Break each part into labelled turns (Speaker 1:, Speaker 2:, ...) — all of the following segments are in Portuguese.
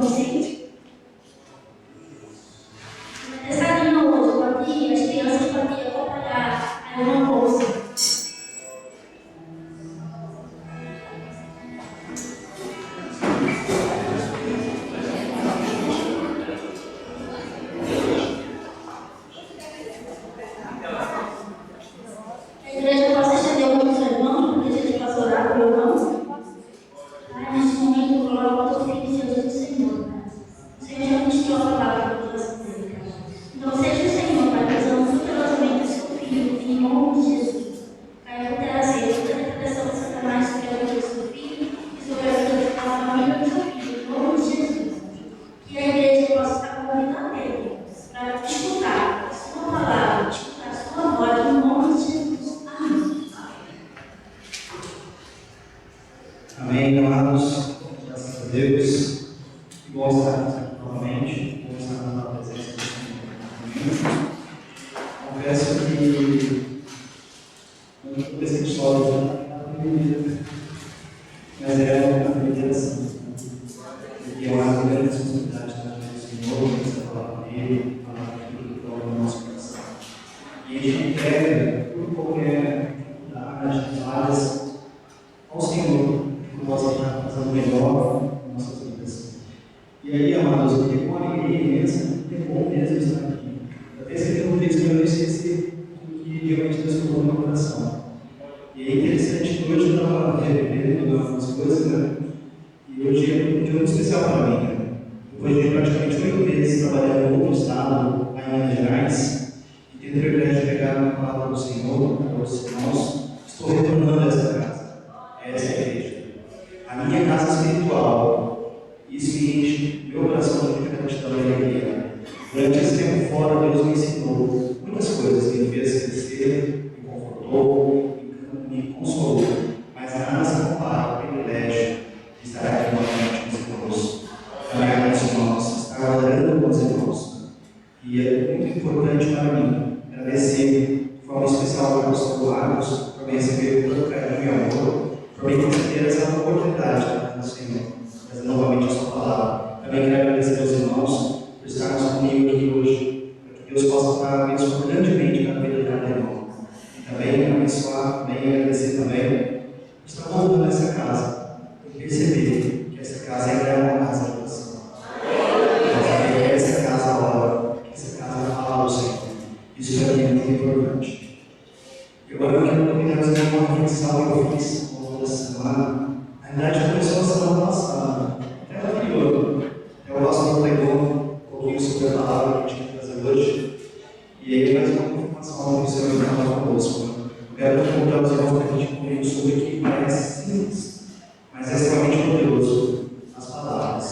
Speaker 1: Vicente. Essa linha hoje, pode ir, as crianças podem ir acompanhar a irmã bolsa. A igreja possa estender o nome dos irmãos, porque a gente possa orar por irmãos. Neste momento, coloca o filho diante do Senhor. O Senhor já ministrou a palavra para o coração dele. Então, seja o Senhor, Pai, usando poderosamente o seu filho, em nome de Jesus. Pai, eu quero ser toda a repressão de Satanás sobre a vida do seu filho e sobre a vida da família do seu filho, em nome de Jesus. Que a igreja possa estar convidando ele para escutar a sua palavra, escutar a sua voz, em nome de Jesus. Amém.
Speaker 2: Amém, amados. Graças a Deus. Que bom estar aqui novamente. Bom estar na presença do Senhor. Confesso que não comecei só na primeira, mas é uma primeira assim. Porque é uma grande responsabilidade estar com o Senhor, você falar com Ele, falar aquilo que toca no nosso coração. E a gente entrega por qualquer dificuldade, falhas ao Senhor, que possa estar fazendo melhor nas nossas vidas. E aí, amados, eu fiquei com uma alegria imensa, é bom mesmo estar aqui. Até segunda vez que eu esqueci do que realmente Deus colocou no meu coração. E é interessante que hoje eu estava revendo algumas coisas, né? E hoje é um dia muito especial para mim, né? Depois de praticamente 8 meses trabalhando em outro estado, lá em Minas Gerais, e tendo o privilégio de pegar a palavra do Senhor para os irmãos, estou retornando a essa casa, a essa igreja. A minha casa espiritual. Isso me enche meu coração de muita gratidão e alegria. Durante esse tempo fora, Deus me ensinou muitas coisas, me fez crescer, me confortou, me consolou. Mas nada se compara ao privilégio de estar aqui novamente com os irmãos, caminhar com os irmãos, estar orando com os irmãos. E é muito importante para mim agradecer de forma especial ao pastor Marcos por me receber com tanto carinho e amor, por me conceder essa oportunidade do Senhor, trazer novamente a sua palavra. Também quero agradecer aos irmãos por estarmos comigo aqui hoje, para que Deus possa estar abençoando grandemente na vida de cada irmão. E também abençoar, também agradecer também por estar voltando nessa casa e perceber que essa casa ainda é uma casa de oração. Que essa casa ora, que essa casa fala ao Senhor. Isso para mim é muito importante. E agora eu quero convidar vocês a uma reflexão que eu fiz ao longo da semana. Na verdade, começou a semana passada, até anterior. Eu gosto pregou um pouquinho sobre a palavra que a gente vai trazer hoje. E aí, mais uma confirmação que o Senhor vai falar conosco. Eu quero convidar os irmãos para a gente comigo sobre o que parece simples, mas é extremamente poderoso: as palavras.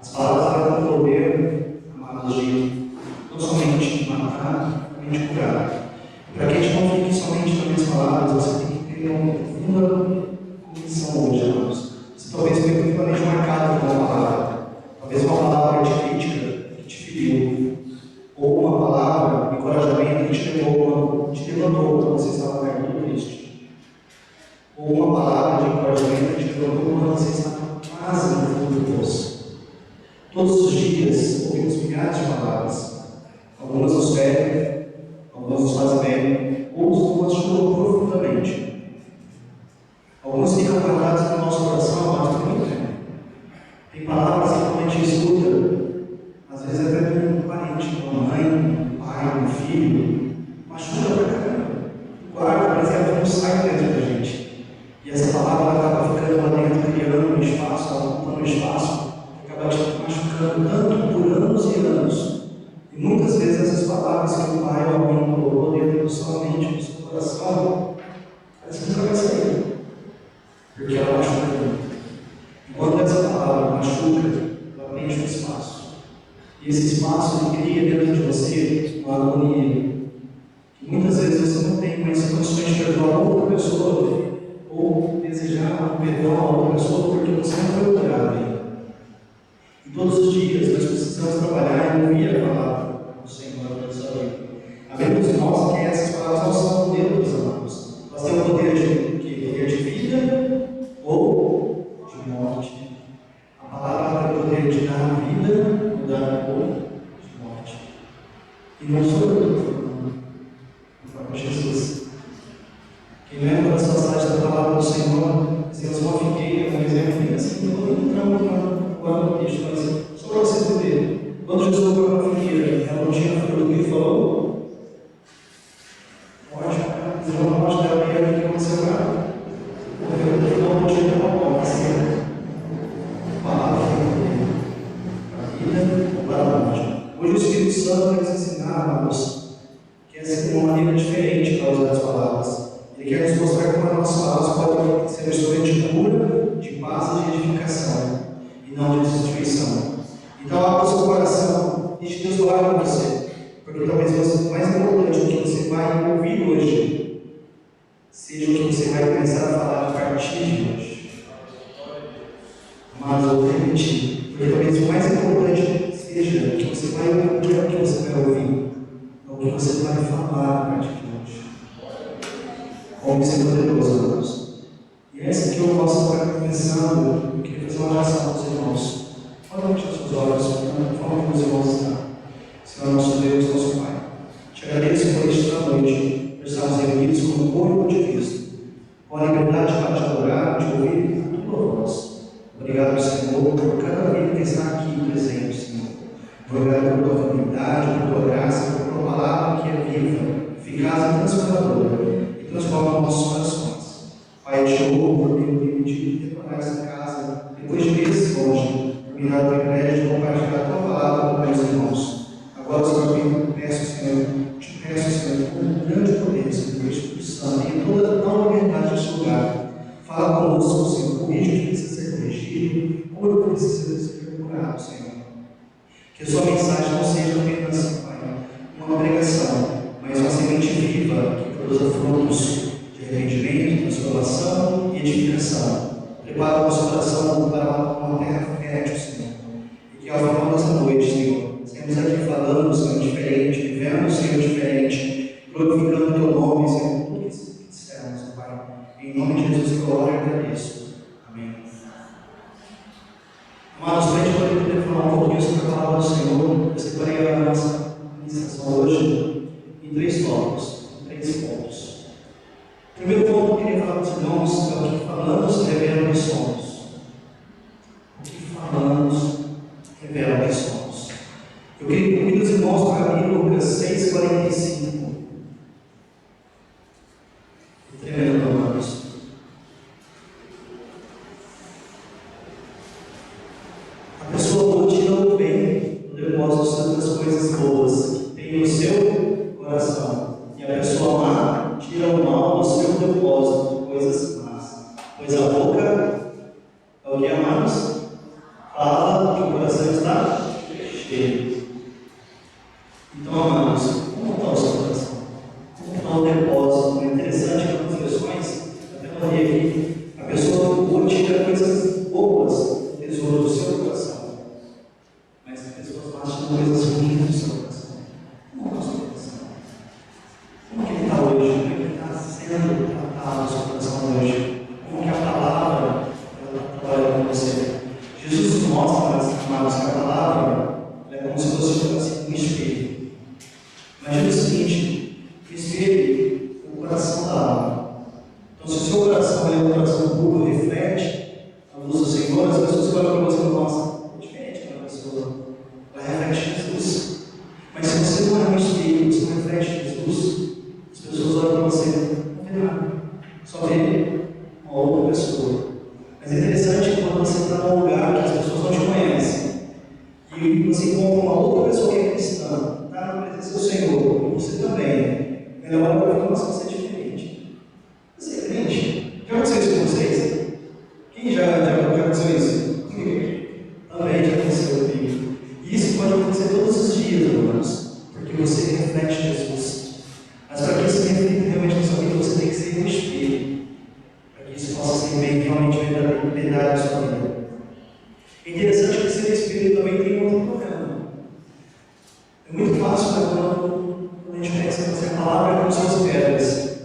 Speaker 2: As palavras têm o poder, amados, de não somente matar, mas de curar. Para que a gente não fique somente nas minhas palavras, você tem que ter uma profunda convicção hoje, amados. Você talvez tenha profundamente marcado com uma palavra, talvez uma palavra de crítica que te feriu, ou uma palavra de encorajamento que te levantou quando você estava perto do triste, ou uma palavra de encorajamento que te levantou quando você estava quase no fundo do poço. Todos os dias ouvimos milhares de palavras, algumas nos ferem, algumas nos fazem bem, outras nos machucam profundamente. Algumas ficam guardadas no nosso coração há mais de muito tempo. Tem palavras que quando a gente escuta, às vezes até com um parente, uma mãe, um pai, um filho, machuca pra caramba. Guarda, mas ela não sai dentro da gente. E essa palavra acaba ficando lá dentro, criando um espaço, ocupando um espaço, acaba te machucando tanto por anos e anos. E muitas vezes essas palavras que o pai ou a mãe colocou dentro da sua mente, do seu coração, parece que nunca vai sair. Porque ela machuca muito. E quando essa palavra machuca, ela preenche um espaço. E esse espaço cria dentro de você uma agonia. Que muitas vezes você não tem mais condições de perdoar a outra pessoa, ou desejar um perdão a outra pessoa, porque você não foi curado ainda. E todos os dias nós precisamos trabalhar e ouvir a palavra do Senhor na sua vida. Sabemos nós que essas palavras não são neutras, amados. Elas têm o poder de vida ou de morte. A palavra tem o poder E não sou eu que estou falando, é Jesus. Quem lembra das passagens da palavra do Senhor, temos uma figueira, por exemplo, assim, não estou entrando agora no texto, mas só para vocês entenderem. Quando Jesus foi para a figueira, ela não tinha fruto, o que ele falou? Não pode dar a que aconteceu lá. Porque não tinha uma posse. Palavra para a vida ou para a morte. Hoje o Espírito Santo vai nos ensinar, amados, que essa é uma maneira diferente para usar as palavras. Ele quer nos mostrar como as nossas palavras podem ser um instrumento de cura, de paz e de edificação, e não de destruição. Então, abra o seu coração, deixe Deus falar com você, porque talvez o mais importante do que você vai ouvir hoje seja o que você vai começar a falar a partir de hoje. Mas eu vou repetir, porque talvez o mais importante seja o que você vai ouvir, não é o que você vai ouvir, é o que você vai falar a partir de hoje. Como ser poderoso, irmãos. E é assim que eu posso estar começando. Eu queria fazer uma oração com os irmãos. Olha os seus olhos, fala com os irmãos estão. Senhor, nosso Deus, nosso Pai. Te agradeço por esta noite, por estarmos reunidos como corpo de Cristo, com a liberdade para te adorar, te ouvir a tua voz. Obrigado, Senhor, por cada vida que está aqui presente, Senhor. Obrigado por tua fidelidade, por tua graça, por tua palavra que é viva, eficaz e transformadora, e transforma nossos corações. Pai, te louvo por ter permitido decorar essa casa, depois de meses longe, por me dar o privilégio de compartilhar a tua palavra com meus irmãos. Agora, Senhor, te peço, Senhor, com um grande poder, Senhor, do Espírito Santo, e toda a nova verdade deste lugar. Fala conosco, Senhor, corrige o que precisa ser corrigido, cura o que precisa ser curado, Senhor. Que a sua mensagem não seja apenas, Pai, uma pregação, mas uma semente viva que produza frutos de arrependimento, transformação e edificação. Prepara o nosso coração para uma terra fértil, Senhor. E que ao final dessa noite, Senhor, estamos aqui falando, Senhor, diferente, vivendo, Senhor, diferente, glorificando o teu nome, Senhor, tudo que dissermos, Pai. Em nome de Jesus, eu oro e agradeço. Amém. Amados, para a gente poder falar um pouquinho sobre a palavra do Senhor, eu separei a nossa ministração hoje em 3 tópicos, em 3 pontos. O primeiro ponto que eu queria falar com os irmãos é o que falamos revela quem somos. O que falamos revela quem somos. Eu queria convidar os irmãos para abrir Lucas 6,45. Tremendo, amados. A pessoa boa tira o bem do depósito das coisas boas que tem no seu coração. E a pessoa má tira o mal do seu depósito de coisas más. Pois a boca é o que, amados? Fala que o coração está cheio. Então, amados, como está o seu coração? Como está o depósito? É interessante que nas versões, até falei aqui, a pessoa boa tira coisas boas do tesouro do seu coração. Mas as pessoas más tiram coisas ruins do seu coração. Como está o seu coração? Como que ele está hoje? Como é que ele está sendo tratado no seu coração hoje? Como que a palavra está trabalhando com você? Jesus nos mostra, amados, que a palavra é como se fosse um espelho. Imagina o seguinte: o espelho é o coração da alma. Então, se o seu coração é um coração puro, reflete a luz do Senhor, as pessoas olham para você e falam: nossa, é diferente daquela pessoa. Ela reflete Jesus. Mas se você não é um espelho, você não reflete Jesus, as pessoas olham para você e não vê nada, só vê uma outra pessoa. Mas é interessante que quando você está num lugar que as pessoas não te conhecem e você encontra uma outra pessoa que é cristã, está na presença do Senhor, e você também, ela olha para falar: nossa, você é diferente. Você é crente? Já aconteceu isso com vocês? Quem já aconteceu isso? Comigo. Também já aconteceu comigo. E isso pode acontecer todos os dias, irmãos, porque você reflete Jesus. Mas para que isso reflita realmente na sua vida, você tem que ser um espelho, para que isso possa ser bem realmente verdade na sua vida. É interessante que ser espelho também tem um outro problema. É muito fácil, quando a gente pensa que a palavra é como suas pedras.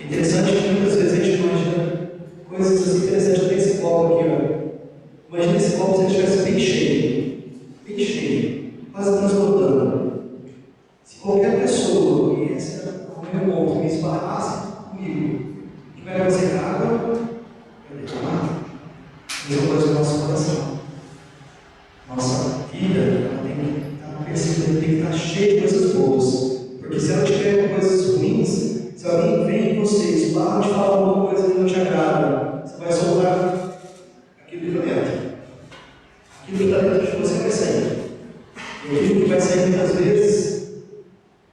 Speaker 2: É interessante que muitas vezes a gente imagina coisas assim interessantes. Até esse copo aqui, ó. Imagina esse copo se ele estivesse bem cheio, quase transbordando. Se qualquer pessoa viesse ao meu ponto e me esbarrasse comigo, que vai fazer água, vai derramar. Mesma coisa no nosso coração. Nossa vida ela tem que estar cheia de coisas boas. Porque se ela tiver coisas ruins, se alguém vem em você e esbarra de falar alguma coisa que não te agrada, você vai soltar aquilo que está dentro. Aquilo que está dentro de você vai sair. E aquilo que vai sair muitas vezes,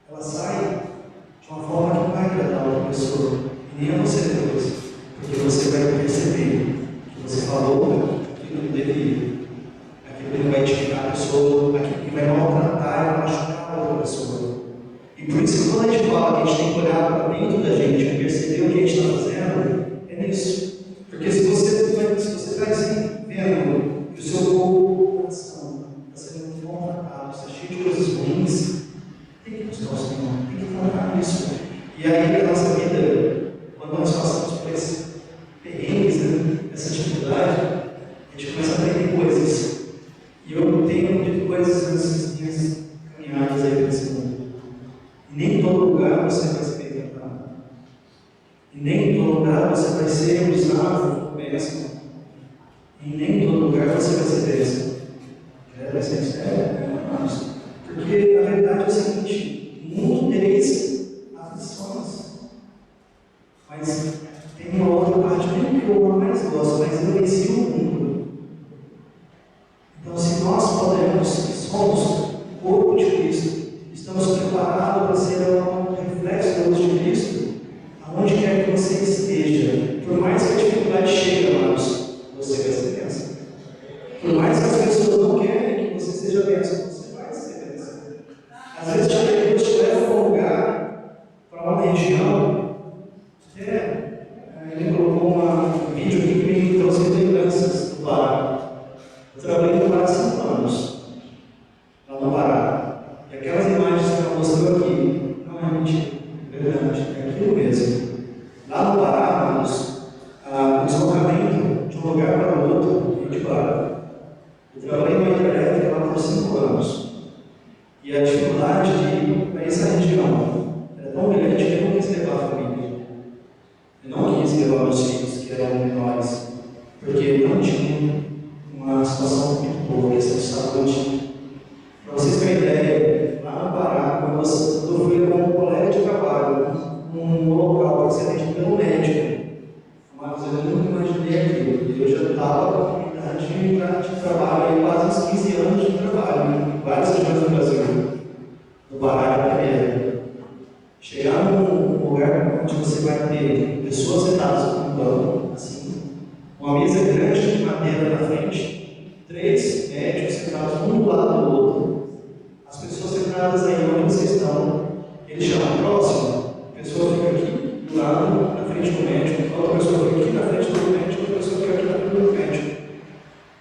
Speaker 2: ela sai de uma forma que não vai agradar a outra pessoa. E nem a você depois. Porque você vai perceber que você falou aquilo que não devia. Aquilo que não vai edificar a pessoa, aquilo que vai maltratar e machucar a outra pessoa. E por isso que quando a gente fala que a gente tem que olhar para dentro da gente e perceber o que a gente está fazendo, é nisso. Porque se você está assim, vendo que o seu coração está sendo maltratado, está cheio de coisas ruins, tem que buscar o Senhor, tem que tratar nisso. E aí a nossa vida, quando nós passamos por esses perrengues, essa dificuldade, a gente começa a aprender coisas. E eu tenho aprendido coisas nessas minhas caminhadas aí para esse mundo. E nem em todo lugar você vai ser bem tratado. E nem em todo lugar você vai ser usado como bênção. E nem em todo lugar você vai ser bênção. Vai ser sério? Porque a verdade é o seguinte: no mundo tereis aflições. Mas tem uma outra parte mesmo que eu mais gosto, mas eu venci o mundo. Então, se nós podemos, somos o corpo de Cristo, estamos preparados para ser um reflexo da luz de Cristo, aonde quer que você esteja, por mais que a dificuldade chegue, amados, você vai ser bênção. Por mais que as pessoas não querem que você seja bênção, você vai ser bênção. Às vezes, Deus te leva para um lugar, para uma região, ele colocou um vídeo aqui que me trouxe lembranças do Pará. Eu trabalhei no Pará há 5 anos, lá no Pará. E aquelas imagens que ela mostrou aqui, não é mentira, é verdade, é aquilo mesmo. Lá no Pará, amados, o deslocamento de um lugar para o outro é de barco. Eu trabalhei numa hidrelétrica lá por 5 anos. E a dificuldade de ir para essa região era tão grande que eu não quis levar a família. Eu não quis levar meus filhos, que eram menores, porque não tinha uma situação muito boa, questão de saúde. Para vocês terem ideia, lá no Pará, quando eu fui com um colega de trabalho, num local para ser atendido pelo médico, mas eu nunca imaginei aquilo. Eu já estava com idade de trabalho, aí quase uns 15 anos de trabalho, em várias regiões do Brasil, no Pará e primeira. Chegar num lugar onde você vai ter pessoas sentadas num banco, assim, uma mesa grande de madeira na frente, 3 médicos sentados um do lado do outro, as pessoas sentadas aí onde vocês estão, ele chama próximo, a pessoa fica aqui do lado, na frente do médico, outra pessoa fica aqui na frente do médico, outra pessoa fica aqui na frente do médico.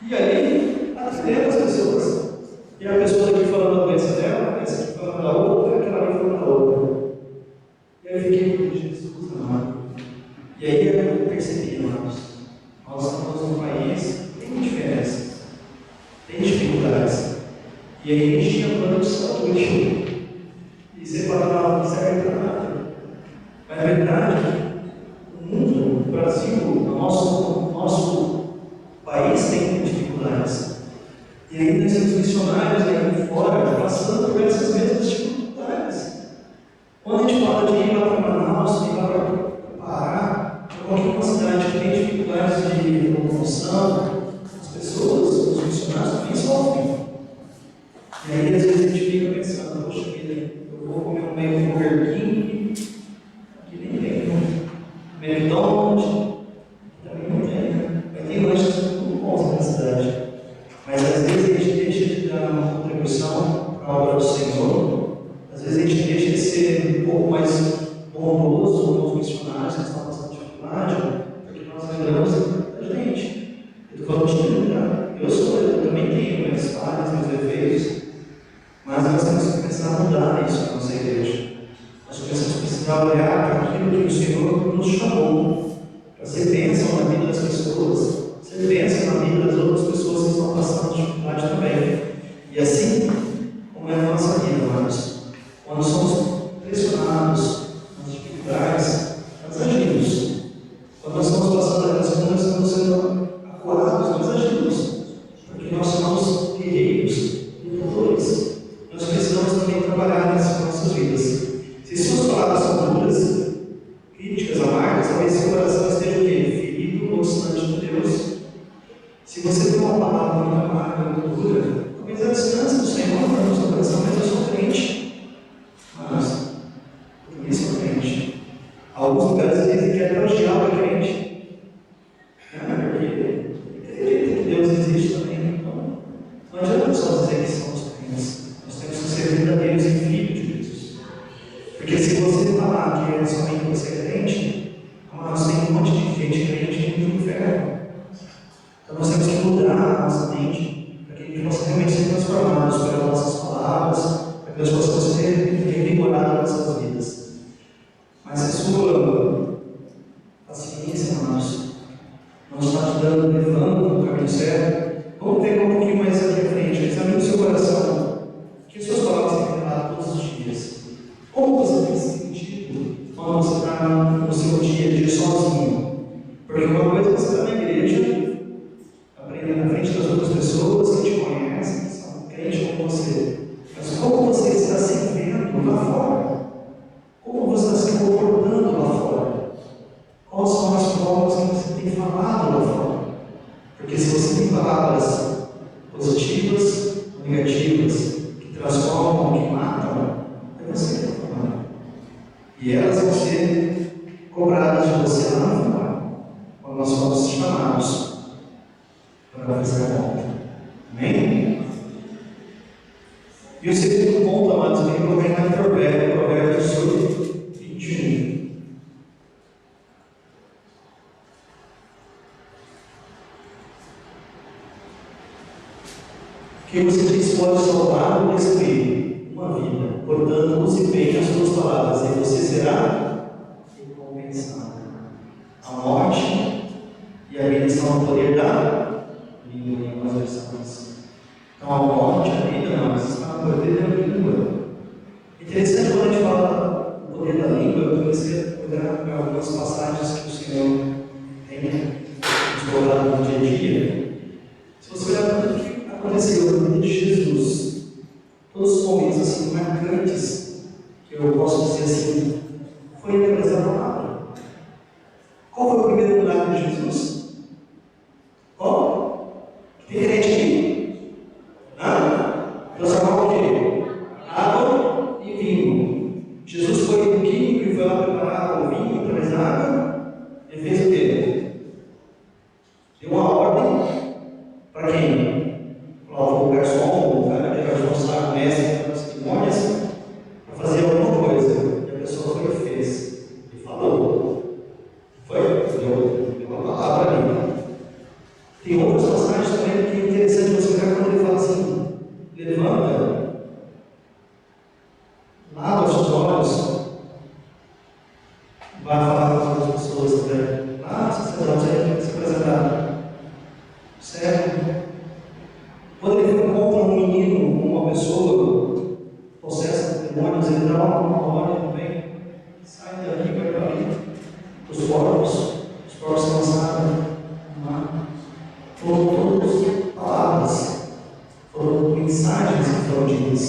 Speaker 2: E aí, atendendo as pessoas. E a pessoa aqui falando da doença dela, essa aqui falando da outra, aquela ali falando da outra. E aí eu fiquei, Jesus amado. E aí eu percebi, amados, nós estamos num país que tem diferenças, tem dificuldades. E aí a gente tinha plano de saúde. E você fala, não serve para nada. Mas a verdade, o mundo, o Brasil, o nosso país tem dificuldades. E aí nós temos missionários aí fora passando por essas mesmas dificuldades. Quando a gente fala de ir lá para Manaus, ir lá para o Pará, para qualquer cidade que tem dificuldades de locomoção, as pessoas, os missionários também sofrem. E aí às vezes a gente fica pensando, poxa vida, eu vou comer um meio de Burger King, que nem tem, McDonald's, também não tem, né? Mas tem lanches muito bons na cidade. Mas às vezes a gente deixa de dar uma contribuição para a obra do Senhor, às vezes a gente deixa de ser um pouco mais bondoso com os missionários que estão passando dificuldade, porque nós lembramos da gente. Eu estou falando de mim, tá? Eu também tenho minhas falhas, meus defeitos, mas nós temos que começar a mudar isso na nossa igreja. Nós começamos a precisar olhar para aquilo que o Senhor nos chamou, para ser bênção na vida das pessoas, ser bênção na vida das outras pessoas que estão passando dificuldade também. E assim como é a nossa vida, amados, quando somos pressionados nas dificuldades, nós agimos. Quando nós estamos passando pelas coisas, nós estamos sendo acuados, nós agimos. Porque nós somos guerreiros, lutadores. Nós precisamos também trabalhar nessas nossas vidas. Se suas palavras são duras, críticas, amargas, talvez seu coração esteja o quê? Ferido ou distante de Deus. Se você tem uma palavra muito amarga, muito dura, talvez a distância do Senhor para o seu coração, mas eu sou crente. Mas, por isso eu sou crente. Alguns lugares dizem que é elogiar o crente. Porque acredita que Deus existe também. Então, não adianta só dizer que somos crentes. Nós temos que ser verdadeiros em filho de Jesus. Porque se você falar que é somente você é crente, amados, tem um monte de gente crente no inferno. Então nós temos que mudar a nossa mente para que a gente possa realmente ser transformados pelas nossas palavras, para que nós possamos ser revigorados nas nossas vidas. Mas se sua paciência, amados, não está te dando, levando no caminho certo, vamos pegar um pouquinho mais aqui à frente. Examine o seu coração. Que as suas palavras têm revelado todos os dias. Como você tem se sentido quando você está no seu dia a dia sozinho? Porque uma coisa é você estar na igreja, aprendendo na frente das outras pessoas que te conhecem, que são crentes como você. Mas como você está se vendo lá fora? Como você está se comportando lá fora? Quais são as formas que você tem falado lá fora? Porque se você tem palavras positivas ou negativas, que transformam, que matam, é você que está falando. E elas vão ser cobradas de você lá fora, quando nós somos chamados para fazer a conta. Amém? E o segundo ponto, amados, vem colocar em Provérbios 18, 21. Que você diz pode salvar ou destruir uma vida, portanto, use bem as suas palavras, e você será recompensado. A morte e a vida estão no poder da língua, em algumas versões. Então, a morte e a vida não, mas está no poder da língua. Interessante quando a gente fala do poder da língua, eu comecei a olhar para algumas passagens que o Senhor tem nos colocado no dia a dia. Se você olhar para tudo que aconteceu na vida de Jesus, todos os momentos assim marcantes, que eu posso dizer assim, foi através da palavra. Qual foi o primeiro milagre de Jesus? Qual? Tem crente aqui? Transformar o quê? Água e vinho. Jesus foi no químico e foi lá preparar o vinho através da água. Ele fez o quê? Deu uma ordem para quem? O garçom, o cara que era responsável, o mestre das cerimônias, para fazer alguma coisa. E a pessoa foi e fez. E falou. Deu uma palavra ali. Tem outras passagens também que é interessante você olhar quando ele fala assim: levanta, lava os seus olhos, vai falar com as outras pessoas também. Sacerdote aí que se apresentar. Sério? Quando ele encontra um menino, uma pessoa possessa de demônios, ele dá uma ordem também. Sai daqui, vai para ali. Os porcos são lançados no mar. Foram todas palavras, foram mensagens que foram ditas.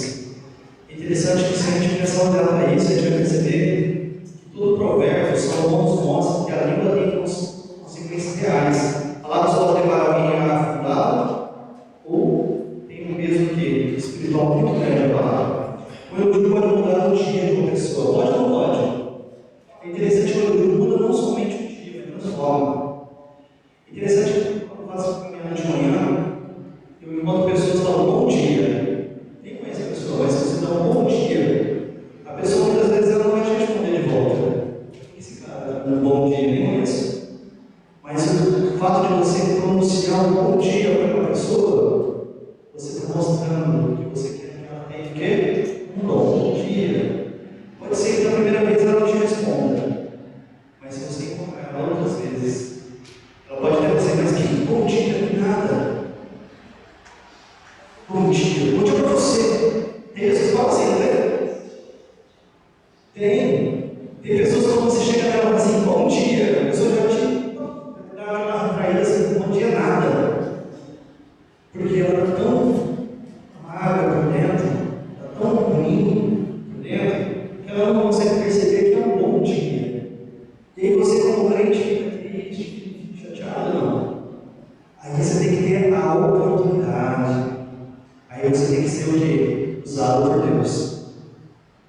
Speaker 2: É interessante que se a gente começar a olhar para isso, a gente vai perceber que todo provérbio, Salomão nos mostra que a língua tem consequências reais. Palavras podem levar alguém a afundar, ou tem um peso que espiritual muito grande a palavra. O elogio pode mudar o dia de uma pessoa, pode ou não pode? É interessante que o elogio muda não somente o dia, mas transforma. É interessante que quando eu faço caminhada de manhã, eu encontro pessoas que falam bom dia. Nem conheço a pessoa, mas se você dá um bom dia, a pessoa muitas vezes ela não vai te responder de volta. Esse cara, um bom dia, nem conheço. pessoas, quando você chega nela e fala assim, bom dia, a pessoa já te dá uma atraída assim, bom dia nada. Porque ela está tão amarga por dentro, está tão ruim por dentro, que ela não consegue perceber que é um bom dia. E aí você, como crente, fica triste, chateado, não. Aí você tem que ter a oportunidade. Aí você tem que ser o quê? Usado por Deus.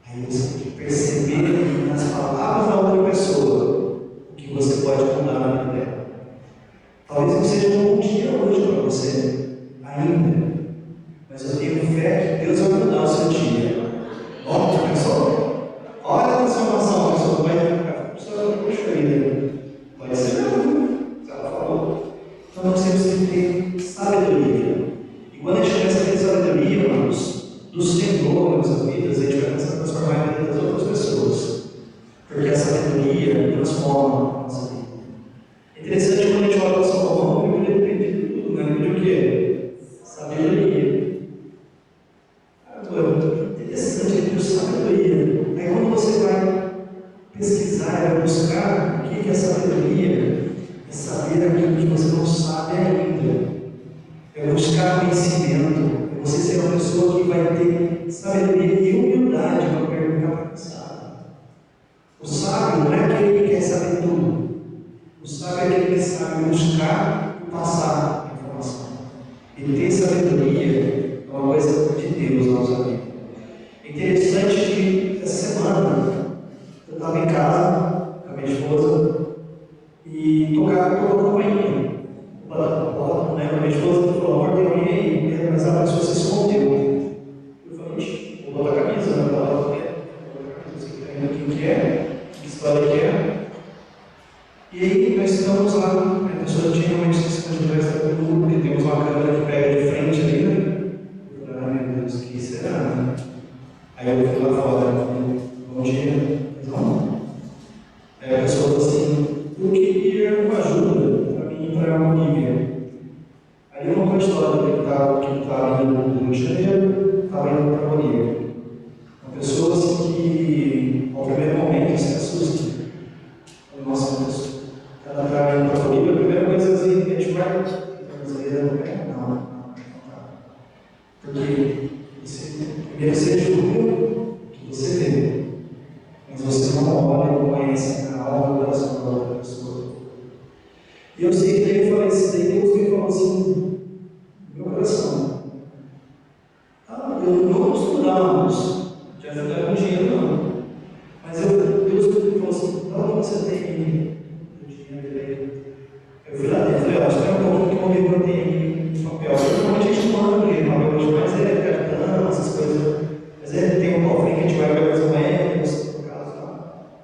Speaker 2: Aí você tem que perceber nas palavras da outra pessoa o que você pode mudar na vida dela. Talvez não seja um bom dia hoje para você, ainda. Mas eu tenho fé que Deus vai mudar o seu dia. Ó, já pensou? Olha a transformação, a pessoa vai ficar. Puxa vida. Pode ser mesmo. Ela falou. Então nós temos que ter sabedoria. E quando a gente começa a ter sabedoria, irmãos, do Senhor nas nossas vidas, a gente vai começar a transformar a vida das outras pessoas. Porque a sabedoria transforma a nossa vida. É interessante quando a gente olha para o Salomão, ele depende de tudo, né? Ele pede o quê? Sabedoria. Agora, interessante ele pediu sabedoria. Aí quando você vai pesquisar, vai buscar o que é sabedoria, é saber aquilo que você não sabe ainda. É buscar conhecimento, é você ser uma pessoa que vai ter sabedoria e humildade para perguntar para quem sabe. O sábio não é aquele que quer saber tudo. O sábio é aquele que sabe buscar e passar a informação. E ter sabedoria é uma coisa de Deus na nossa vida. É interessante que essa semana eu estava em casa com a minha esposa e tocou a campainha. Não lembro, minha esposa falou, amor, tem alguém aí, mas a pessoa se escondeu. Eu falei, vou botar a camisa, né? Ela quem que é, que história que é. E aí nós estamos lá, a pessoa tinha realmente se escondido atrás do muro, porque temos uma câmera que pega de frente ali, né? Eu falei, meu Deus, que será, né? Aí eu fui lá fora, bom dia, não. Aí a pessoa falou assim, eu queria uma ajuda para mim ir para a Bolívia. Aí eu não conto a história que ele estava indo do Rio de Janeiro, estava indo para a Bolívia. Uma pessoa assim que, ao primeiro momento, se assusta. Nossa, Deus, ela está indo para a Bolívia, a primeira coisa assim, a gente vai brasileira, não. Porque primeiro você julga o que você vê, mas você não olha e conhece a alma do coração da outra pessoa. E eu sei que daí eu falei assim, daí Deus me falou assim, no meu coração, eu não estudamos, já ajudaram com dinheiro não, mas Deus me falou assim, para onde você tem o dinheiro? Eu fui lá dentro, falei, ó, espera um pouquinho que eu vou ver quanto tem papel. Normalmente a gente não manda porque papel hoje, mas é cartão, essas coisas, mas tem um cofre que a gente vai ver as moedas, no caso lá.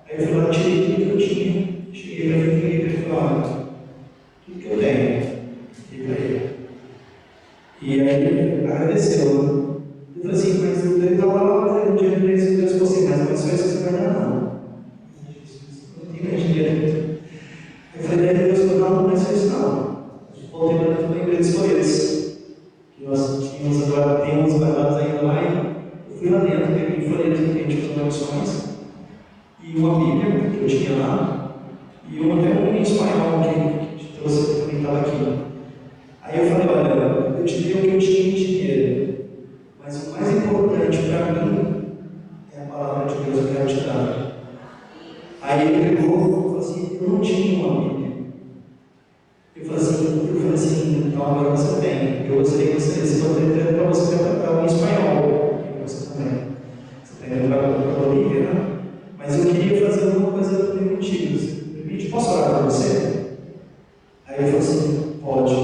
Speaker 2: Aí eu fui lá, tirei tudo que eu tinha, cheguei para ele e falei, olha, tudo que eu tenho, e para ele. E aí ele agradeceu. Eu falei assim, mas ele estava lá, o dinheiro dele, Deus falou assim, mas só isso você vai dar não. Não tem mais dinheiro. Eu falei, daí Deus falou, não é só isso não. Voltei para dentro da igreja, foi esse. Que nós tínhamos agora, temos guardados ainda lá, e eu fui lá dentro, peguei folhetos que a gente usou missões, e uma Bíblia que eu tinha lá, e até um espanhol que a gente trouxe, que também estava aqui. Aí eu falei, olha, eu te dei o que eu tinha em dinheiro, mas o mais importante para mim é a palavra de Deus que eu quero te dar. Aí ele pegou e falou assim, eu não tinha uma Bíblia. Eu falei assim, então agora você tem. Eu gostaria que você esse poder para você tratar em espanhol. E você também. Você tem que entrar para a Bolívia, né? Mas eu queria fazer alguma coisa também contigo. Você me permite? Posso orar para você? Aí ele falou assim, pode.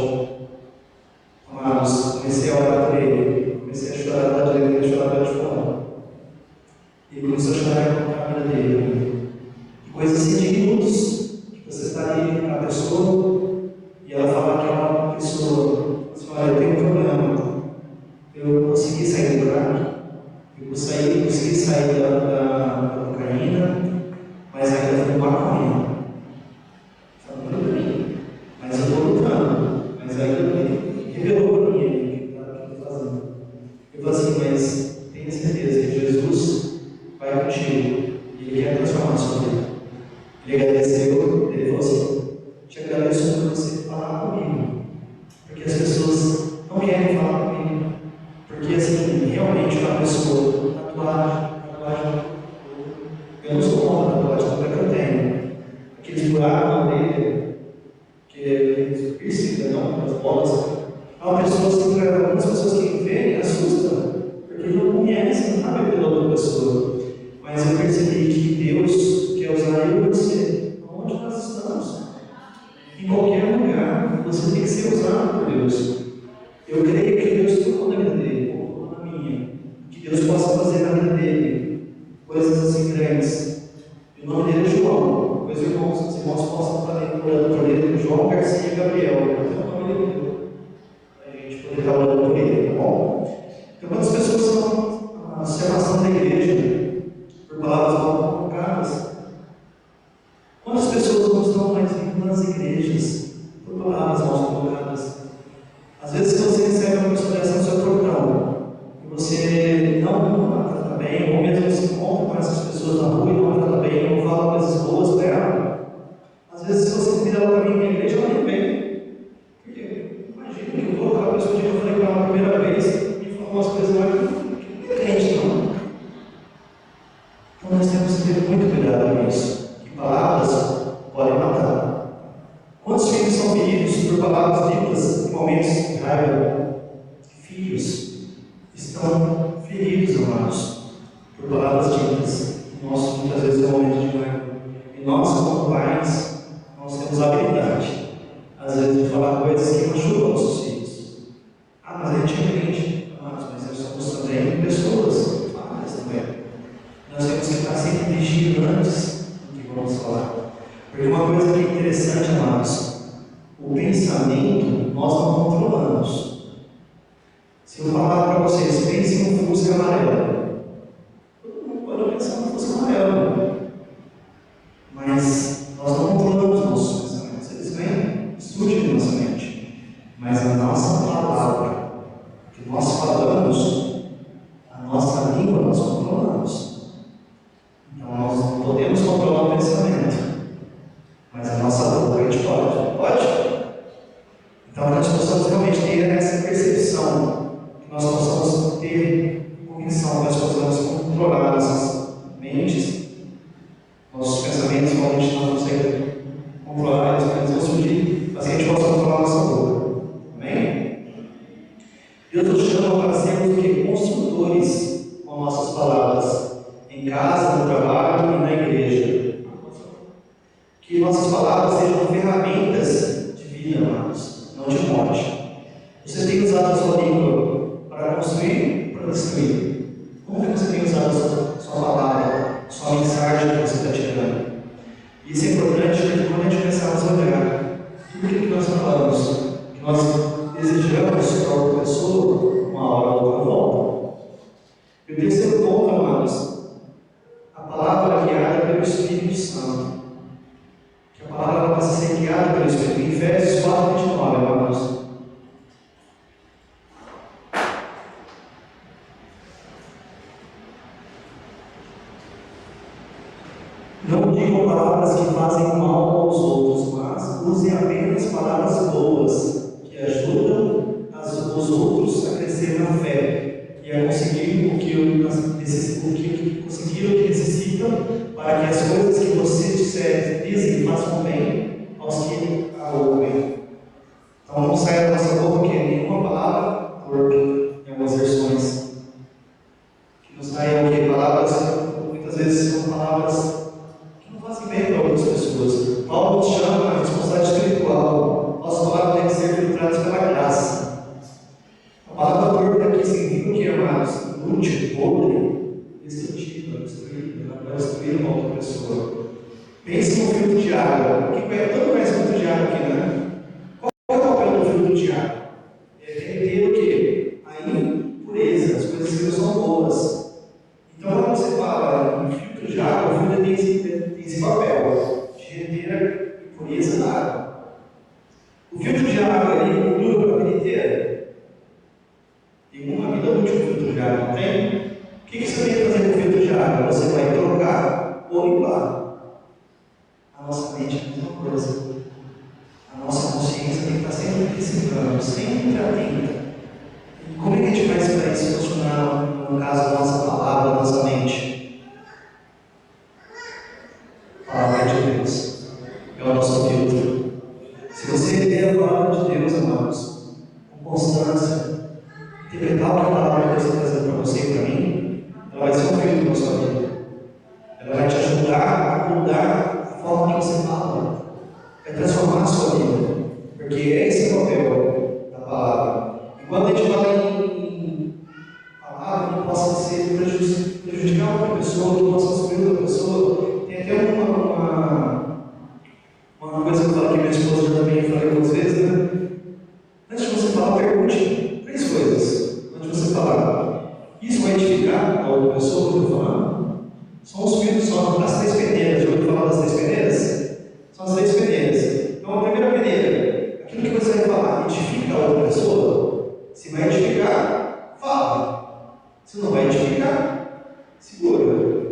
Speaker 2: Amados, comecei a orar por ele. Comecei a chorar da direita e a chorar da de fora. E ele começou a chorar e contar a vida dele. E coisas assim de minutos, que você está ali, a pessoa. E ela fala que é uma pessoa, assim, olha, eu tenho um problema, eu consegui sair do crack, eu consegui sair da cocaína, mas ainda fumo Ele agradeceu, ele falou assim: te agradeço por você falar comigo, porque as pessoas não querem falar comigo, porque assim, realmente uma pessoa, tatuagem, eu não sou contra tatuagem, porque eu tenho aqueles buracos na orelha, que é piercing, não, as bolas. Há uma pessoa assim, algumas pessoas que veem, assusta, porque não conhecem, não sabem pela outra pessoa. Mas eu percebi que Deus quer usar eu e você, onde nós estamos. Em qualquer lugar, você tem que ser usado por Deus. Eu creio que Deus tocou na vida dele, colocou na minha. Que Deus possa fazer na vida dele coisas assim grandes. E o nome dele é João. Pois os irmãos possam estar orando por ele, João Garcia Gabriel. Até o nome dele, para a gente poder estar orando por ele, tá bom? Então, quantas pessoas são a observação da igreja por palavras mal colocadas? Quantas pessoas não estão mais vindo nas igrejas por palavras mal colocadas? Às vezes você recebe uma pessoa dessa no seu portão e você não a trata bem, ou mesmo se encontra com essas pessoas na rua e não a trata bem, não fala coisas boas para ela. Às vezes, se você convida ela para vir na igreja, ela nem vem. Porque imagina que eu vou aquela pessoa que eu falei com ela a primeira vez e falou umas coisas mais que não é crente, não. Então nós temos que ter muito cuidado com isso. Que palavras podem matar. Quantos filhos são feridos por palavras ditas em momentos de raiva? Filhos estão feridos, amados, por palavras ditas. Nós, muitas vezes, no momento de raiva. E nós, como pais, nós temos a habilidade, às vezes, de falar coisas que machucam nossos filhos. Ah, mas a gente é crente. Amados, mas nós somos também pessoas falhas também. Nós temos que estar sempre vigilantes no que vamos falar. Porque uma coisa que é interessante, amados, o pensamento nós não controlamos. Se eu falar para vocês, pensem no Fusca amarelo. Todo mundo pode pensar no Fusca amarelo. Mas nós não controlamos nossos pensamentos. Eles vêm, surgem de nossa mente. Mas a nossa palavra, que nós falamos, a nossa língua nós controlamos. Então nós não podemos controlar o pensamento. Mas a nossa boca a gente pode. Pode? Então nós possamos realmente ter essa percepção, que nós possamos ter convicção, que nós possamos controlar nossas mentes, nossos pensamentos, como a gente não consegue controlar, eles vão surgir, mas que a gente possa controlar nossa boca. Amém? Deus nos chama para sermos construtores com nossas palavras, em casa, no trabalho e na igreja. Que nossas palavras sejam ferramentas de vida, amados, não de morte. Você tem usado a sua língua para construir ou para destruir? Como que você tem usado a sua palavra, a sua mensagem que você está tirando? Isso é importante porque quando a gente começarmos a olhar tudo que nós falamos, que nós desejamos para outra pessoa, uma hora ou outra volta. E o terceiro ponto, amados, a palavra guiada pelo Espírito Santo. Que a palavra possa ser guiada pelo Espírito. Em Efésios 4:29, amados. Não digam palavras que fazem mal aos outros, mas usem apenas palavras boas, que ajudam os outros a crescer na fé e a conseguir o que conseguir o que necessitam, para que as coisas que vocês dizem façam bem aos que a ouvem. Então não saia da nossa boca que nenhuma palavra torta em algumas versões. Que não saiam palavras, muitas vezes são palavras que não fazem bem para outras pessoas. Paulo nos chama a responsabilidade espiritual. Nossas palavras devem ser filtradas pela graça. A palavra torta aqui significa o que, amados? Inútil, podre, destrutiva, vai destruir uma outra pessoa. Pense no filtro de água. Todo conhece o filtro de água aqui, né? Qual é o papel do filtro de água? É reter o quê? A impureza, as coisas que não são boas. Então, quando você fala em filtro de água, o filtro tem esse papel de reter a impureza da água. O filtro de água ele dura para a vida inteira. Tem uma vida útil o filtro de água, não tem? O que você tem que fazer com o filtro de água? Você vai trocar ou limpar. A nossa mente é a mesma coisa. A nossa consciência tem que estar sempre reciclando, sempre atenta. E como é que a gente faz para isso funcionar, no caso da nossa palavra, da nossa mente? A palavra de Deus é o nosso filtro. Se você ler a palavra de Deus, amados, com constância, interpretar o que a palavra de Deus está trazendo para você e para mim, ela vai ser um filtro na sua vida. Ela vai te ajudar a mudar a forma que você fala, vai transformar a sua vida, porque esse é o papel da palavra. E quando a gente fala em palavra, que possa ser prejudicar outra pessoa, que possa destruir outra pessoa, tem até uma coisa que eu falo que minha esposa também falei algumas vezes, né? Antes de você falar, pergunte 3 coisas. Antes de você falar, isso vai edificar a outra pessoa que eu estou falando? São os filhos, são as 3 peneiras. Já ouviu falar das 3 peneiras? São as 3 peneiras. Então, a primeira peneira, aquilo que você vai falar, edifica a outra pessoa? Se vai edificar, fala. Se não vai edificar, segura.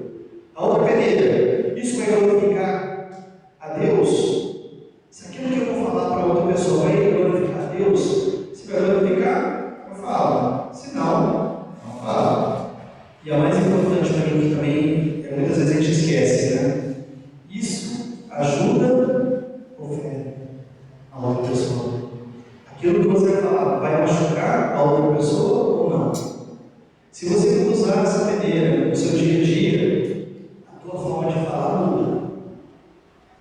Speaker 2: A outra peneira, isso vai glorificar a Deus? Se aquilo que eu vou falar para outra pessoa vai glorificar a Deus, se vai glorificar, eu falo. Se não, não falo. E a mais importante para mim que também, muitas vezes a gente esquece, né? Isso ajuda ou fere a outra pessoa? Aquilo que você vai falar vai machucar a outra pessoa ou não? Se você usar essa peneira no seu dia a dia, a tua forma de falar muda.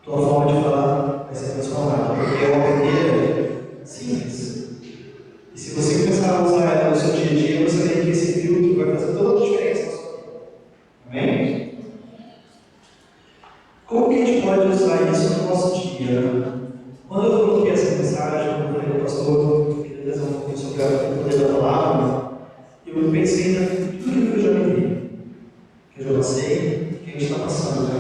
Speaker 2: A tua forma de falar vai ser transformada, porque é uma peneira simples. E se você começar a usar ela no seu dia a dia, você vai ver que esse filtro vai fazer toda a diferença na sua vida. Amém? Como que a gente pode usar isso no nosso dia? Quando eu coloquei essa mensagem, quando eu falei para o pastor, eu queria trazer um pouquinho sobre o poder da palavra, eu pensei em tudo que eu já vivi, que eu já passei, que a gente está passando, né?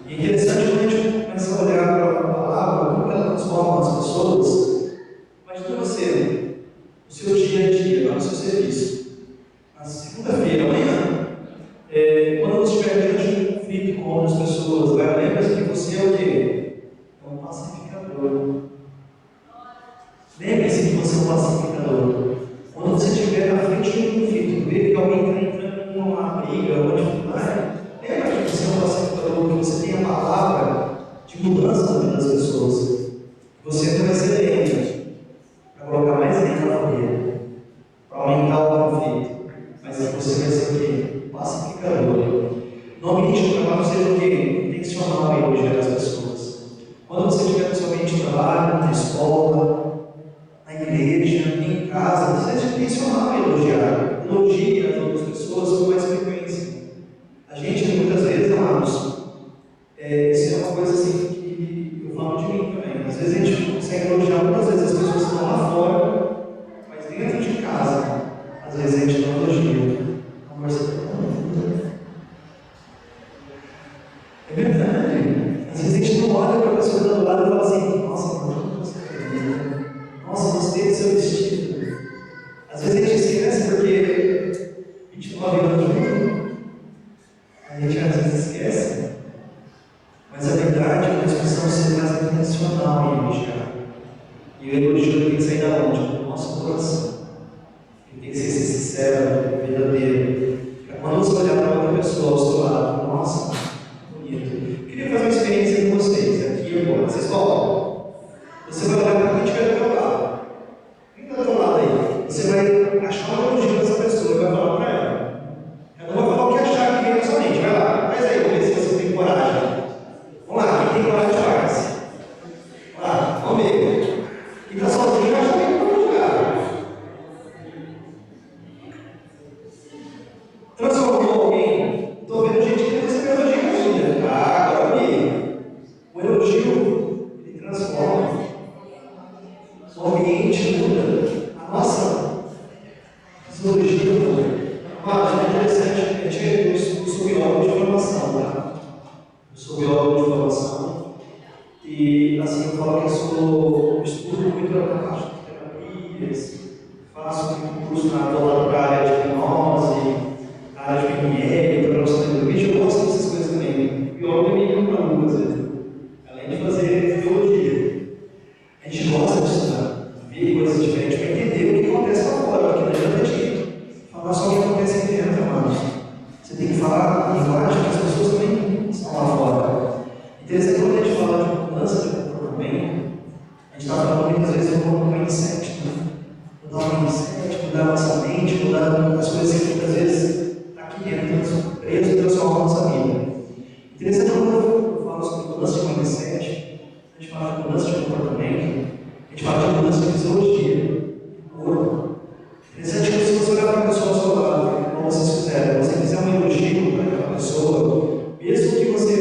Speaker 2: E é interessante quando a gente começa a olhar para a palavra, como ela transforma as pessoas. Imagina você, no seu dia a dia, lá no seu serviço, na segunda-feira, amanhã, quando você estiver diante de um conflito com outras pessoas, lembra-se que você é o quê? É um pacificador. Lembre-se que você é um pacificador. Quando você estiver na frente de um conflito, ver que alguém está entrando em uma briga, uma dificuldade, lembra que você é um pacificador, que você tem a palavra de mudança na vida das pessoas. Você não vai ser lento para colocar mais lenha na fogueira, para aumentar o conflito, mas você vai ser o quê? Pacificador. No ambiente de trabalho, seja o quê? Intencional em elogiar as pessoas. Quando você estiver no seu ambiente de trabalho, na escola, na igreja, em casa, seja intencional em elogiar. Elogie as outras pessoas com mais frequência. A gente, muitas vezes, amados, isso é uma coisa assim que eu falo de mim também. Às vezes a gente consegue elogiar muitas vezes as pessoas que estão lá fora, mas dentro de casa, às vezes a gente não elogia. Amor, você está falando? É verdade. Às vezes a gente não olha para a pessoa que está do lado e fala assim: nossa, amor, como você está bonita. Nossa, gostei do seu vestido. Às vezes a gente esquece porque 29 anos junto, a gente às vezes esquece. Mas a verdade é que nós precisamos ser mais intencional em elogiar. E o elogio tem que sair da onde? Do nosso coração. Ele tem que ser sincero, verdadeiro. Quando você olhar para outra pessoa ao seu lado, nossa, bonito. Eu queria fazer uma experiência com vocês, aqui e agora. Vocês topam? Você vai olhar para quem estiver do teu lado. Quem está do teu lado aí? Você vai achar um elogio dessa pessoa e vai falar para ela. Ela não vai falar o que achar aqui na sua mente. Vai lá, faz aí, vamos ver se você tem coragem. Vamos lá, quem tem coragem faz. Vamos lá, vamos ver. Quem está sozinho, acha que tem que lugar. Transformou alguém? Estou vendo gente que recebeu elogio na vida. Agora vi. O elogio, ele transforma. O ambiente muda. A nossa fisiologia muda. Mas é interessante, eu sou biólogo de formação, tá? Eu sou biólogo de formação e assim eu falo que eu estudo muito a parte de terapias, faço um curso na área de hipnose, na área de PNL, programação de vídeo, eu gosto dessas coisas também. O biólogo é meio para muitas vezes. Além de vezes eu vou no mindset, né? Mudar o mindset, mudar a nossa mente, mudar as coisas que muitas vezes está aqui dentro, preso e transformar a nossa vida. Interessante quando eu falo sobre mudança de mindset, a gente fala de mudança de comportamento, a gente fala de mudança de fisiologia, corpo. Interessante que se você olhar para a pessoa ao seu lado, como vocês fizeram, você fizer um elogio para aquela pessoa, mesmo que você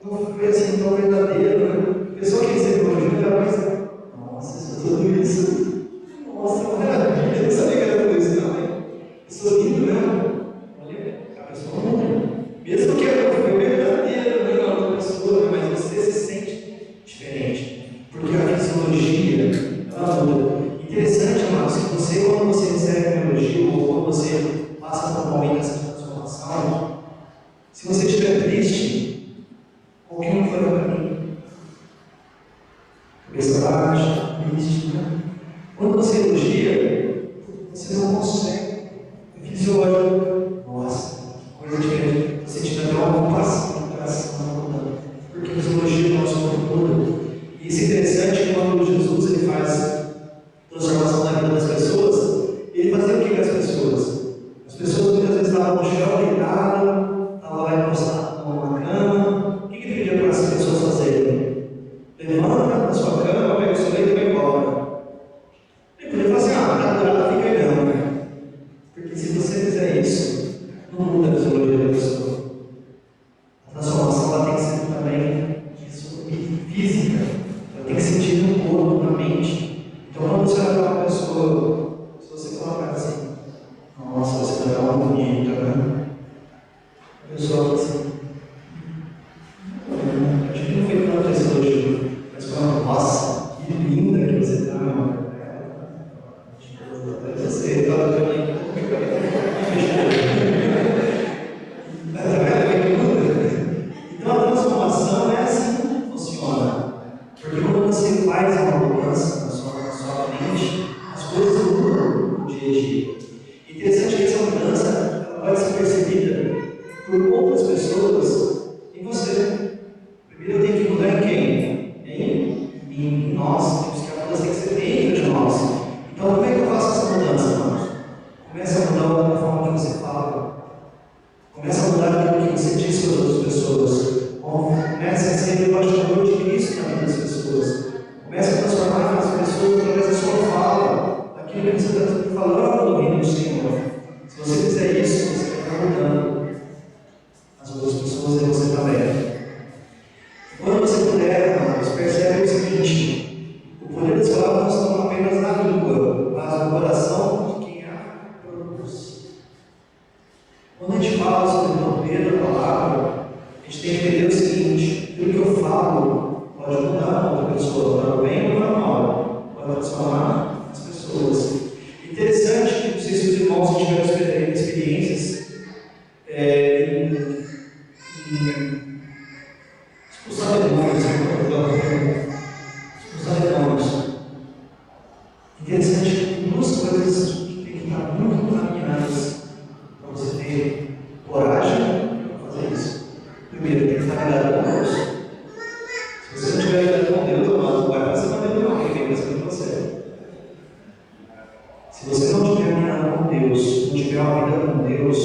Speaker 2: não foi assim tão verdadeiro, né? A pessoa que recebeu o elogio, ela pensa, nossa, isso é tudo isso. Nossa, maravilha, eu não sabia que era tudo isso, não, hein? Pessoa linda mesmo. Olha, a pessoa muda. Mesmo que ela foi verdadeira, né, na outra pessoa, mas você se sente diferente. Porque a fisiologia, ela muda. Interessante, amados, que você, quando você recebe um elogio, ou quando você passa por um momento dessa transformação, se você estiver triste, qualquer um olha para mim, cabeça baixa, triste, né? Quando você elogia, você não consegue. É fisiológico. Nossa, que coisa diferente. Você tiver até uma compaixão no coração, porque a fisiologia do nosso corpo muda. E isso é interessante quando Jesus ele faz transformação na vida das pessoas, ele fazia o que com as pessoas? As pessoas muitas vezes estavam no chão, deitadas, estavam lá encostadas numa cama. O que ele pedia para as pessoas fazerem? Levanta da sua cama, pega o seu leito e vai embora. Ele podia falar assim, tá curado, fica aí não, né? Porque se você fizer isso, não muda a fisiologia da pessoa. A transformação ela tem que ser também física, ela tem que sentir no corpo, na mente. Então, quando você olha para uma pessoa, se você colocar assim, nossa, você está tão bonita, né? A pessoa fala assim, acho que não foi tanto esse elogio, mas fala, nossa, que linda que você está, meu. Você está também. Então, a transformação é assim que funciona. Porque quando você faz uma mudança na sua mente, as coisas mudam no dia a dia. Interessante que essa mudança ela pode ser percebida por outras pessoas em você. Primeiro eu tenho que mudar em quem? Em nós. Temos que a mudança tem que ser dentro de nós. Então, como é que eu faço essa mudança, irmãos? Começa a mudar da forma que você fala. Começa a mudar aquilo que você diz para as outras pessoas. Começa a ser o embaixador de Cristo na vida das pessoas. Começa a transformar as pessoas através da sua fala, daquilo que você está falando no reino do Senhor. Se você fizer isso, você vai estar mudando as outras pessoas e você também. Quando você puder, amados, percebe o seguinte: o poder das palavras não estão apenas na língua, mas no coração de quem a produz. Quando a gente fala sobre o poder da palavra, a gente tem que entender o seguinte: aquilo que eu falo pode mudar a outra pessoa, para o bem ou para o mal, pode transformar as pessoas. Interessante que, não sei se os irmãos tiveram experiências em expulsar demônios, expulsar demônios. Interessante que tem duas coisas que tem que estar muito caminhadas para você ter coragem para fazer isso. Primeiro, tem que estar ligado com Deus. Se você não estiver ligado com Deus, amado, não vai fazer nada de alguém vem pensando em você. Se você não estiver ligado com Deus, não tiver uma vida com Deus,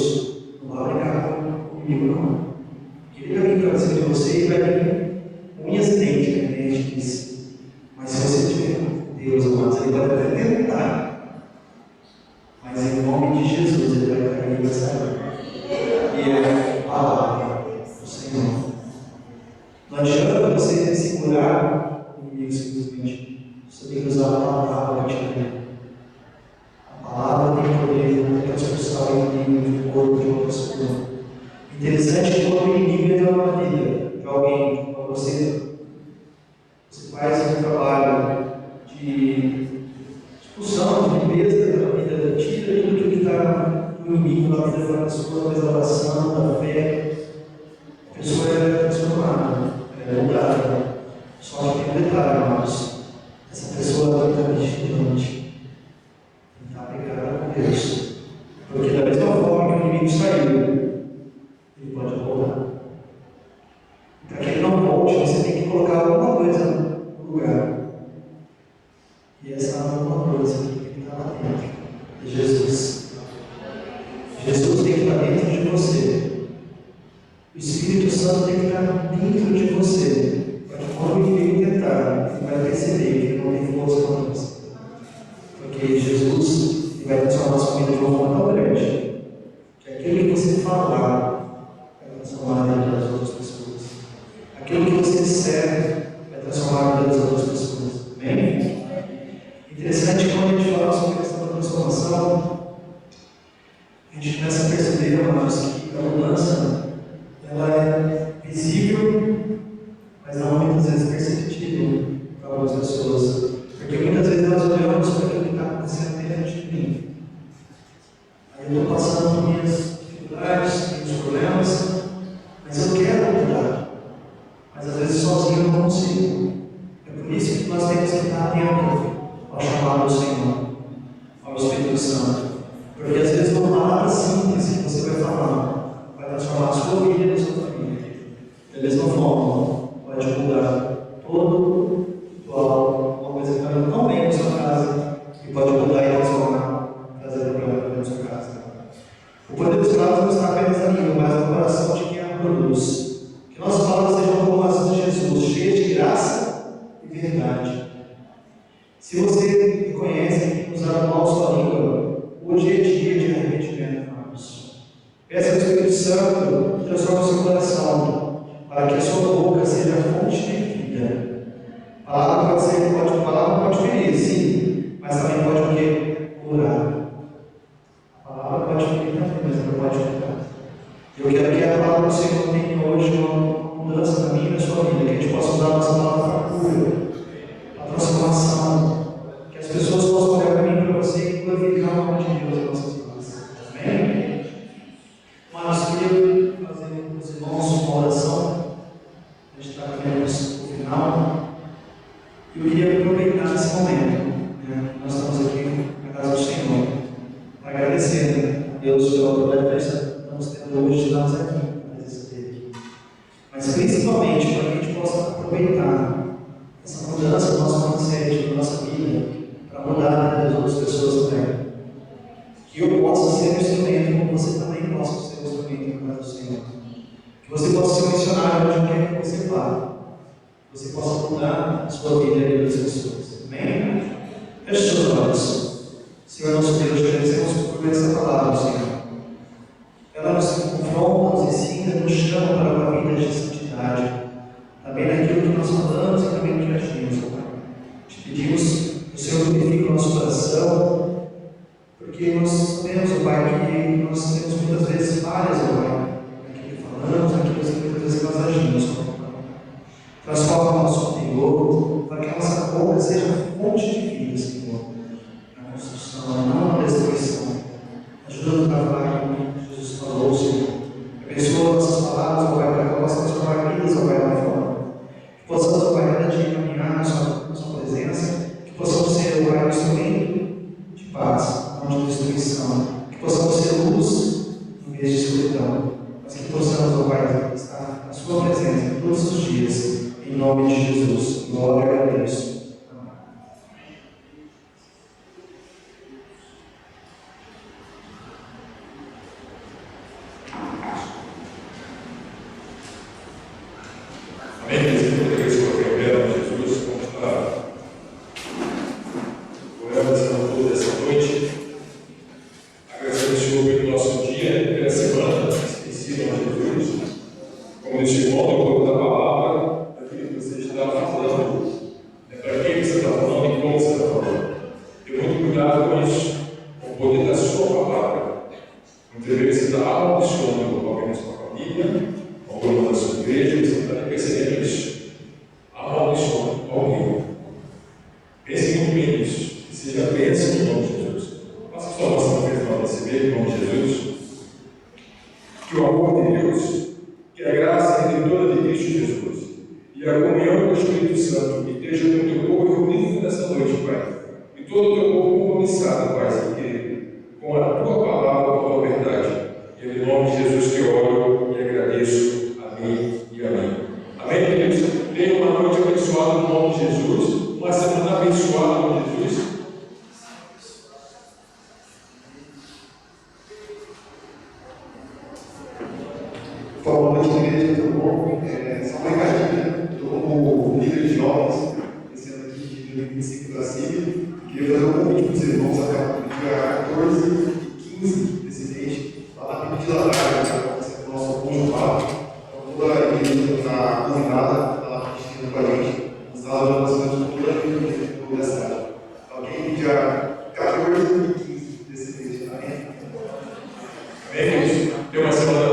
Speaker 2: não vai brigar comigo, não. Ele vai vir para cima de você e vai vir unhas e dentes, né? A gente diz. Mas se você tiver com Deus, amados, ele vai até tentar. Mas em nome de Jesus, ele vai cair e vai sair. E é a palavra do Senhor. Não adianta você segurar o inimigo simplesmente. Você tem que usar a palavra para te ver. A palavra tem poder para expulsar o inimigo do corpo de uma pessoa. Interessante que quando o inimigo entra na vida de alguém, para você faz um trabalho de expulsão, de limpeza da vida, tira tudo que está no inimigo na vida da pessoa, através da oração, da fé. A pessoa é transformada, é mudada. Só que tem um detalhe, amados: essa pessoa está vigilante, está pegada com Deus. Porque da mesma forma que o inimigo saiu, ele pode voltar. Para que ele não volte, você tem que colocar alguma coisa no lugar. recebe vai transformar a vida das outras pessoas. Amém? Interessante quando a gente fala sobre a questão da transformação, a gente começa a perceber, amados, que a mudança ela é visível, mas não muitas vezes perceptível para algumas pessoas. Porque muitas vezes nós olhamos para aquilo que está acontecendo dentro de mim. Aí eu estou passando por minhas dificuldades, meus problemas, mas eu quero mudar. Mas às vezes sozinho eu não consigo. É por isso que nós temos que estar atento ao chamado do Senhor, ao Espírito Santo. Porque às vezes uma palavra simples que você vai falar vai transformar a sua vida e a sua família. Da mesma forma, pode mudar todo o ritual, uma coisa que está indo tão bem na sua casa, e pode mudar e transformar, trazer problema para dentro da sua casa. O poder dos palavras não está apenas na língua, mas no coração de quem a produz. Que nossas palavras sejam como as de Jesus, cheias de graça e verdade. Se você reconhece que tem usado mal sua língua, hoje é dia de arrependimento, amados. Peça ao Espírito Santo que transforme o seu coração, para que a sua boca seja a fonte de vida. A palavra pode ferir, sim, mas também pode o quê? Curar. A palavra pode ferir também, mas ela pode curar. Eu quero que a palavra do Senhor tenha hoje uma mudança na minha e na sua vida, que a gente possa usar a nossa palavra para a cura, para a transformação, que as pessoas possam olhar para mim e para você e glorificar o nome de Deus em nossas vidas. Amém? Mas eu queria fazer com os irmãos uma oração. A gente está caminhando para o final. Eu queria aproveitar esse momento, né? Nós estamos aqui na casa do Senhor, para agradecer a Deus pela oportunidade que estamos tendo hoje de nós aqui, na presença dele. Mas principalmente para que a gente possa aproveitar essa mudança do nosso mindset, da nossa vida, para mudar a vida das outras pessoas também. Que eu possa ser um instrumento, como você também possa ser um instrumento na casa do Senhor. Que você possa ser um missionário onde quer que você vá. Que você possa mudar a sua vida e a vida das pessoas. Amém? Feche seus olhos. Senhor nosso Deus, te agradecemos por essa palavra, Senhor. Ela nos confronta, nos ensina, nos chama para uma vida de santidade. Também naquilo que nós falamos e também no que agimos, Pai. Te pedimos que o Senhor purifique o nosso coração, porque nós sabemos, Pai, que nós temos muitas vezes falhas, Pai, naquilo que falamos, naquilo que muitas vezes nós agimos, Pai. Transforma o nosso interior, para que a nossa boca seja fonte de vida, Senhor, na construção, não na destruição. Ajuda-nos a falar como Jesus falou, Senhor. Abençoa nossas palavras, ó Pai, para que possamos transformar vidas, ó Pai, lá fora. Que possamos, ó Pai, cada dia caminhar na sua presença. Que possamos ser, ó Pai, um instrumento de paz, não de destruição. Que possamos ser luz em vez de escuridão. Mas que possamos, ó Pai, estar na sua presença todos os dias. Em nome de Jesus. Glória a Deus.
Speaker 3: Amém, queridos? Poderia escolher Jesus como está orando toda essa noite. Agradecer ao Senhor pelo nosso dia, pela semana, esquecido a Jesus. Como neste modo, o pouco da palavra, aquilo que você está falando, para quem você está falando e como você está falando. Tenha muito cuidado com isso, com o poder da sua palavra. Muitas vezes você está amaldiçoando alguém na sua família, alguma da sua igreja, você está percebendo isso. Amaldiçoando alguém. Pense muito bem nisso. Que seja bênção em nome de Jesus. Faça sua oração para receber em nome de Jesus. Que o amor de Deus, que a graça redentora de Cristo Jesus e a comunhão com o Espírito Santo esteja com o teu povo reunido nessa noite, Pai. E todo o teu povo compromissado, Pai, com a tua palavra, com a tua verdade. E é em nome de Jesus que eu oro e agradeço. Amém e amém. Amém, queridos? Tenha uma noite abençoada no nome de Jesus, uma semana abençoada no nome de Jesus.
Speaker 4: Boa noite, igreja, tudo bom? Só um recadinho, estou como líder de jovens, esse ano aqui de 2025 para cima. Queria fazer um convite para os irmãos até o dia 14 e 15 desse mês, lá na Pedido da Tarde, no nosso conjunto. Toda a igreja está convidada, ela está
Speaker 3: uma semana